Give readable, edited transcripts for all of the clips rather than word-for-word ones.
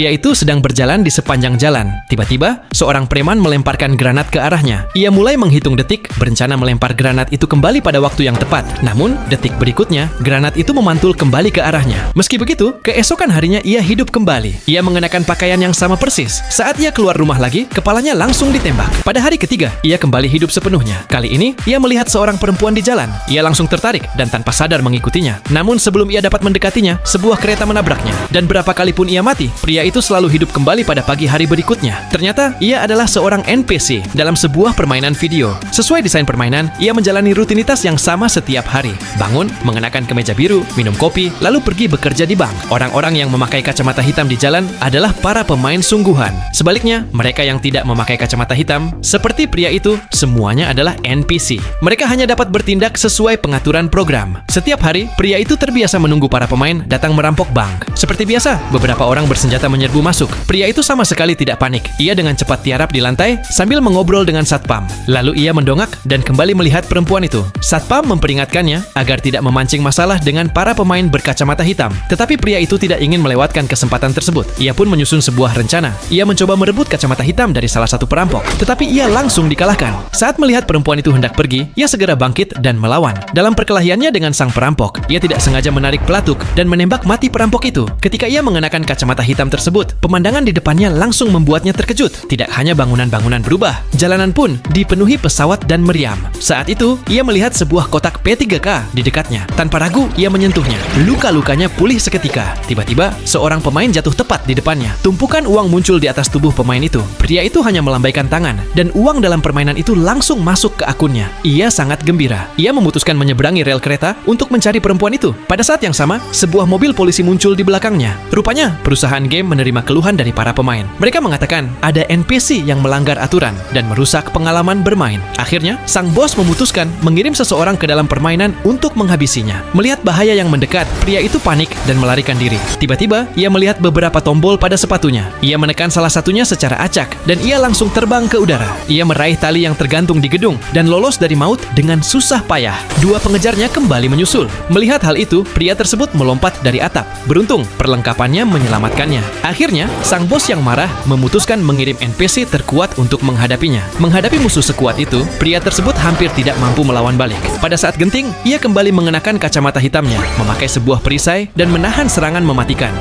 Pria itu sedang berjalan di sepanjang jalan. Tiba-tiba, seorang preman melemparkan granat ke arahnya. Ia mulai menghitung detik, berencana melempar granat itu kembali pada waktu yang tepat. Namun, detik berikutnya, granat itu memantul kembali ke arahnya. Meski begitu, keesokan harinya ia hidup kembali. Ia mengenakan pakaian yang sama persis. Saat ia keluar rumah lagi, kepalanya langsung ditembak. Pada hari ketiga, ia kembali hidup sepenuhnya. Kali ini, ia melihat seorang perempuan di jalan. Ia langsung tertarik dan tanpa sadar mengikutinya. Namun sebelum ia dapat mendekatinya, sebuah kereta menabraknya. Dan berapa kali pun ia mati, pria itu selalu hidup kembali pada pagi hari berikutnya. Ternyata, ia adalah seorang NPC dalam sebuah permainan video. Sesuai desain permainan, ia menjalani rutinitas yang sama setiap hari. Bangun, mengenakan kemeja biru, minum kopi, lalu pergi bekerja di bank. Orang-orang yang memakai kacamata hitam di jalan adalah para pemain sungguhan. Sebaliknya, mereka yang tidak memakai kacamata hitam, seperti pria itu, semuanya adalah NPC. Mereka hanya dapat bertindak sesuai pengaturan program. Setiap hari, pria itu terbiasa menunggu para pemain datang merampok bank. Seperti biasa, beberapa orang bersenjata menyerbu masuk. Pria itu sama sekali tidak panik. Ia dengan cepat tiarap di lantai sambil mengobrol dengan satpam. Lalu ia mendongak dan kembali melihat perempuan itu. Satpam memperingatkannya agar tidak memancing masalah dengan para pemain berkacamata hitam. Tetapi pria itu tidak ingin melewatkan kesempatan tersebut. Ia pun menyusun sebuah rencana. Ia mencoba merebut kacamata hitam dari salah satu perampok. Tetapi ia langsung dikalahkan. Saat melihat perempuan itu hendak pergi, ia segera bangkit dan melawan. Dalam perkelahiannya dengan sang perampok, ia tidak sengaja menarik pelatuk dan menembak mati perampok itu. Ketika ia mengenakan kacamata hitam tersebut, pemandangan di depannya langsung membuatnya terkejut. Tidak hanya bangunan-bangunan berubah, jalanan pun dipenuhi pesawat dan meriam. Saat itu, ia melihat sebuah kotak P3K di dekatnya. Tanpa ragu, ia menyentuhnya. Luka-lukanya pulih seketika. Tiba-tiba, seorang pemain jatuh tepat di depannya. Tumpukan uang muncul di atas tubuh pemain itu. Pria itu hanya melambaikan tangan, dan uang dalam permainan itu langsung masuk ke akunnya. Ia sangat gembira. Ia memutuskan menyeberangi rel kereta untuk mencari perempuan itu. Pada saat yang sama, sebuah mobil polisi muncul di belakangnya. Rupanya, perusahaan game menerima keluhan dari para pemain. Mereka mengatakan ada NPC yang melanggar aturan dan merusak pengalaman bermain. Akhirnya, sang bos memutuskan mengirim seseorang ke dalam permainan untuk menghabisinya. Melihat bahaya yang mendekat, pria itu panik dan melarikan diri. Tiba-tiba, ia melihat beberapa tombol pada sepatunya. Ia menekan salah satunya secara acak dan ia langsung terbang ke udara. Ia meraih tali yang tergantung di gedung dan lolos dari maut dengan susah payah. Dua pengejarnya kembali menyusul. Melihat hal itu, pria tersebut melompat dari atap. Beruntung, perlengkapannya menyelamatkannya. Akhirnya, sang bos yang marah memutuskan mengirim NPC terkuat untuk menghadapinya. Menghadapi musuh sekuat itu, pria tersebut hampir tidak mampu melawan balik. Pada saat genting, ia kembali mengenakan kacamata hitamnya, memakai sebuah perisai, dan menahan serangan mematikan.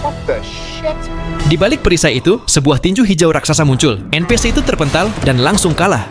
What the shit? Di balik perisai itu, sebuah tinju hijau raksasa muncul. NPC itu terpental dan langsung kalah.